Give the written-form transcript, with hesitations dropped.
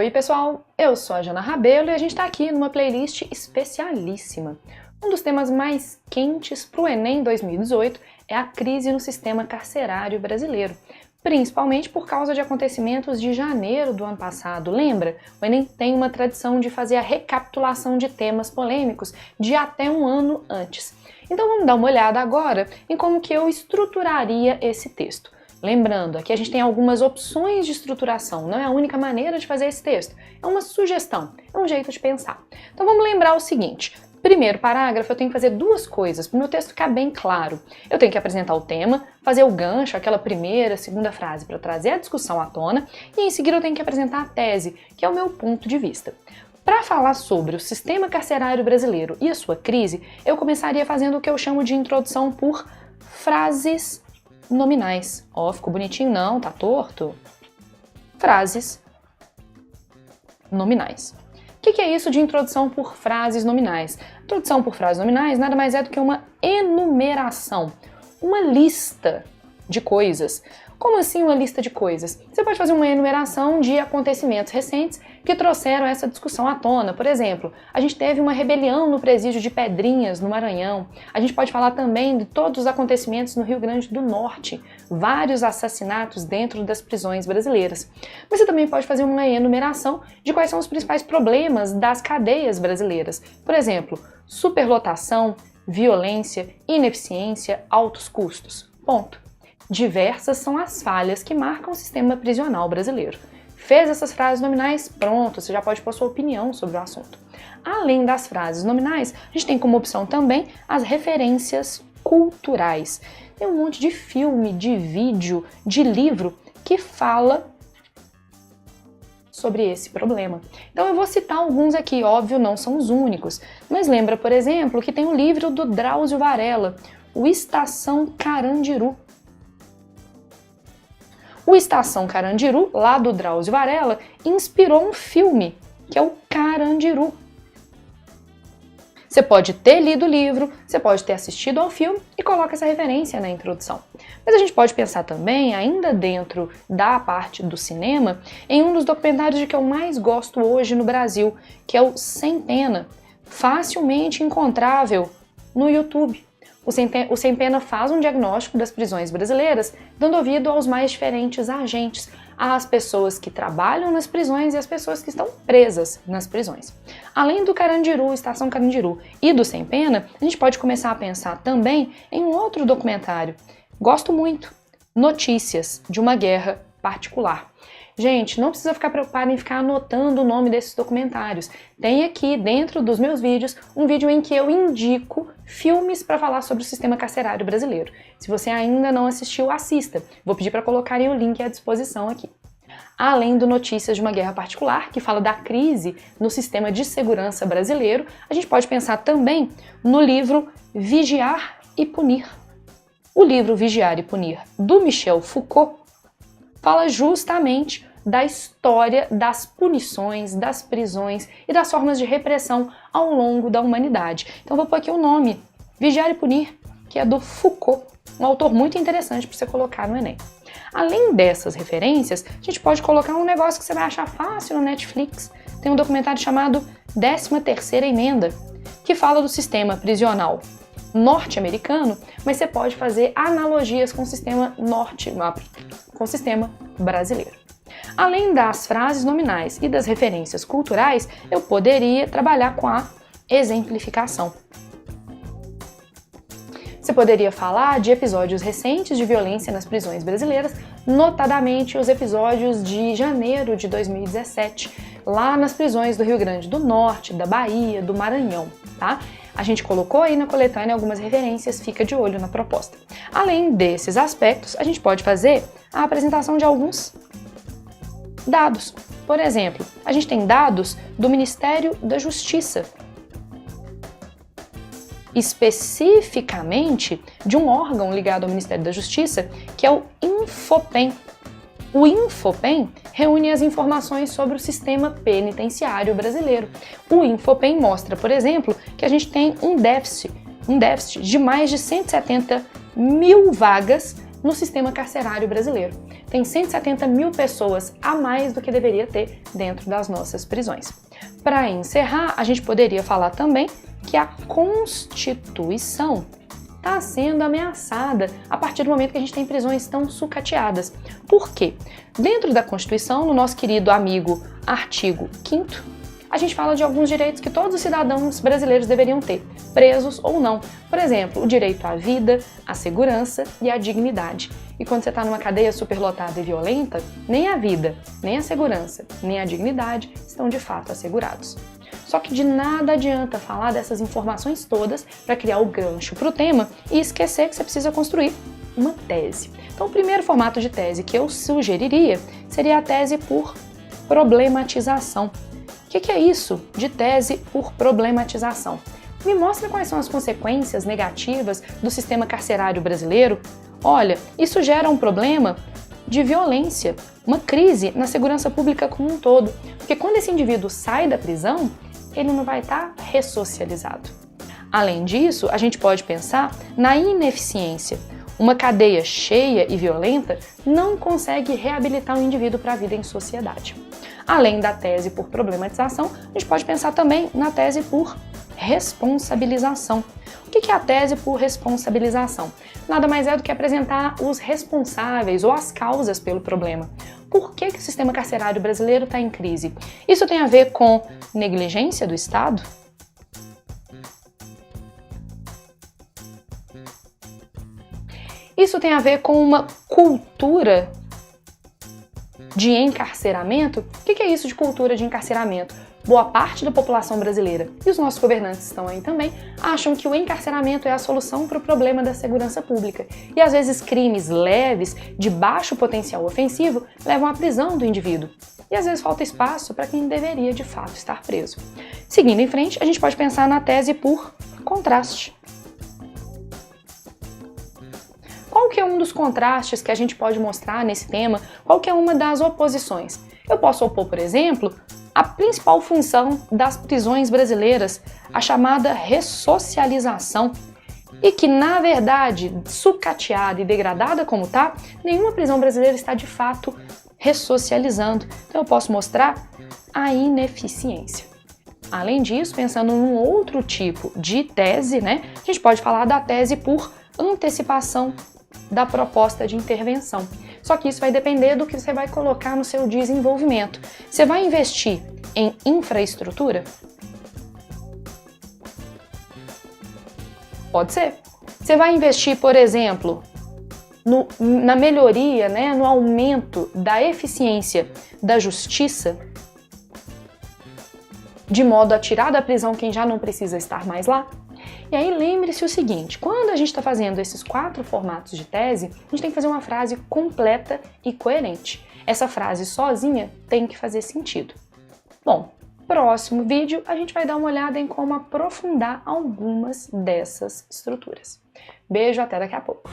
Oi pessoal, eu sou a Jana Rabelo e a gente está aqui numa playlist especialíssima. Um dos temas mais quentes para o Enem 2018 é a crise no sistema carcerário brasileiro, principalmente por causa de acontecimentos de janeiro do ano passado. Lembra? O Enem tem uma tradição de fazer a recapitulação de temas polêmicos de até um ano antes. Então vamos dar uma olhada agora em como que eu estruturaria esse texto. Lembrando, aqui a gente tem algumas opções de estruturação, não é a única maneira de fazer esse texto, é uma sugestão, é um jeito de pensar. Então vamos lembrar o seguinte, primeiro parágrafo eu tenho que fazer duas coisas para o meu texto ficar bem claro. Eu tenho que apresentar o tema, fazer o gancho, aquela primeira, segunda frase para trazer a discussão à tona, e em seguida eu tenho que apresentar a tese, que é o meu ponto de vista. Para falar sobre o sistema carcerário brasileiro e a sua crise, eu começaria fazendo o que eu chamo de introdução por frases nominais. Ó, ficou bonitinho? Não, tá torto? Frases nominais. O que é isso de introdução por frases nominais? Introdução por frases nominais nada mais é do que uma enumeração, uma lista de coisas. Como assim uma lista de coisas? Você pode fazer uma enumeração de acontecimentos recentes que trouxeram essa discussão à tona. Por exemplo, a gente teve uma rebelião no presídio de Pedrinhas, no Maranhão. A gente pode falar também de todos os acontecimentos no Rio Grande do Norte, vários assassinatos dentro das prisões brasileiras. Mas você também pode fazer uma enumeração de quais são os principais problemas das cadeias brasileiras. Por exemplo, superlotação, violência, ineficiência, altos custos. Ponto. Diversas são as falhas que marcam o sistema prisional brasileiro. Fez essas frases nominais? Pronto, você já pode pôr sua opinião sobre o assunto. Além das frases nominais, a gente tem como opção também as referências culturais. Tem um monte de filme, de vídeo, de livro que fala sobre esse problema. Então eu vou citar alguns aqui, óbvio, não são os únicos, mas lembra, por exemplo, que tem o livro do Drauzio Varela, o Estação Carandiru. O Estação Carandiru, lá do Drauzio Varela, inspirou um filme, que é o Carandiru. Você pode ter lido o livro, você pode ter assistido ao filme e coloca essa referência na introdução. Mas a gente pode pensar também, ainda dentro da parte do cinema, em um dos documentários de que eu mais gosto hoje no Brasil, que é o Sem Pena, facilmente encontrável no YouTube. O Sem Pena faz um diagnóstico das prisões brasileiras, dando ouvido aos mais diferentes agentes, às pessoas que trabalham nas prisões e às pessoas que estão presas nas prisões. Além do Carandiru, Estação Carandiru e do Sem Pena, a gente pode começar a pensar também em um outro documentário. Gosto muito, Notícias de uma Guerra Particular. Gente, não precisa ficar preocupado em ficar anotando o nome desses documentários. Tem aqui dentro dos meus vídeos um vídeo em que eu indico filmes para falar sobre o sistema carcerário brasileiro. Se você ainda não assistiu, assista. Vou pedir para colocarem o link à disposição aqui. Além do Notícias de uma Guerra Particular, que fala da crise no sistema de segurança brasileiro, a gente pode pensar também no livro Vigiar e Punir. O livro Vigiar e Punir, do Michel Foucault, fala justamente da história das punições, das prisões e das formas de repressão ao longo da humanidade. Então vou pôr aqui o nome, Vigiar e Punir, que é do Foucault, um autor muito interessante para você colocar no Enem. Além dessas referências, a gente pode colocar um negócio que você vai achar fácil no Netflix. Tem um documentário chamado 13ª Emenda, que fala do sistema prisional norte-americano, mas você pode fazer analogias com o sistema brasileiro. Além das frases nominais e das referências culturais, eu poderia trabalhar com a exemplificação. Você poderia falar de episódios recentes de violência nas prisões brasileiras, notadamente os episódios de janeiro de 2017, lá nas prisões do Rio Grande do Norte, da Bahia, do Maranhão, tá? A gente colocou aí na coletânea algumas referências, fica de olho na proposta. Além desses aspectos, a gente pode fazer a apresentação de alguns dados. Por exemplo, a gente tem dados do Ministério da Justiça, especificamente de um órgão ligado ao Ministério da Justiça, que é o Infopem. O Infopem reúne as informações sobre o sistema penitenciário brasileiro. O Infopem mostra, por exemplo, que a gente tem um déficit de mais de 170 mil vagas no sistema carcerário brasileiro. tem 170 mil pessoas a mais do que deveria ter dentro das nossas prisões. Para encerrar, a gente poderia falar também que a Constituição está sendo ameaçada a partir do momento que a gente tem prisões tão sucateadas. Por quê? Dentro da Constituição, no nosso querido amigo artigo 5º, a gente fala de alguns direitos que todos os cidadãos brasileiros deveriam ter, presos ou não. Por exemplo, o direito à vida, à segurança e à dignidade. E quando você está numa cadeia superlotada e violenta, nem a vida, nem a segurança, nem a dignidade estão de fato assegurados. Só que de nada adianta falar dessas informações todas para criar o gancho para o tema e esquecer que você precisa construir uma tese. Então, o primeiro formato de tese que eu sugeriria seria a tese por problematização. O que é isso de tese por problematização? Me mostra quais são as consequências negativas do sistema carcerário brasileiro. Olha, isso gera um problema de violência, uma crise na segurança pública como um todo, porque quando esse indivíduo sai da prisão, ele não vai estar ressocializado. Além disso, a gente pode pensar na ineficiência. Uma cadeia cheia e violenta não consegue reabilitar o indivíduo para a vida em sociedade. Além da tese por problematização, a gente pode pensar também na tese por responsabilização. O que é a tese por responsabilização? Nada mais é do que apresentar os responsáveis ou as causas pelo problema. Por que o sistema carcerário brasileiro está em crise? Isso tem a ver com negligência do Estado? Isso tem a ver com uma cultura de encarceramento? O que é isso de cultura de encarceramento? Boa parte da população brasileira, e os nossos governantes estão aí também, acham que o encarceramento é a solução para o problema da segurança pública. E às vezes crimes leves, de baixo potencial ofensivo, levam à prisão do indivíduo. E às vezes falta espaço para quem deveria de fato estar preso. Seguindo em frente, a gente pode pensar na tese por contraste. Qual que é um dos contrastes que a gente pode mostrar nesse tema? Qual que é uma das oposições? Eu posso opor, por exemplo, a principal função das prisões brasileiras, a chamada ressocialização, e que, na verdade, sucateada e degradada como está, nenhuma prisão brasileira está de fato ressocializando. Então eu posso mostrar a ineficiência. Além disso, pensando num outro tipo de tese, a gente pode falar da tese por antecipação da proposta de intervenção. Só que isso vai depender do que você vai colocar no seu desenvolvimento. Você vai investir em infraestrutura? Pode ser. Você vai investir, por exemplo, na melhoria, no aumento da eficiência da justiça, de modo a tirar da prisão quem já não precisa estar mais lá? E aí lembre-se o seguinte, quando a gente está fazendo esses 4 formatos de tese, a gente tem que fazer uma frase completa e coerente. Essa frase sozinha tem que fazer sentido. Bom, próximo vídeo a gente vai dar uma olhada em como aprofundar algumas dessas estruturas. Beijo, até daqui a pouco!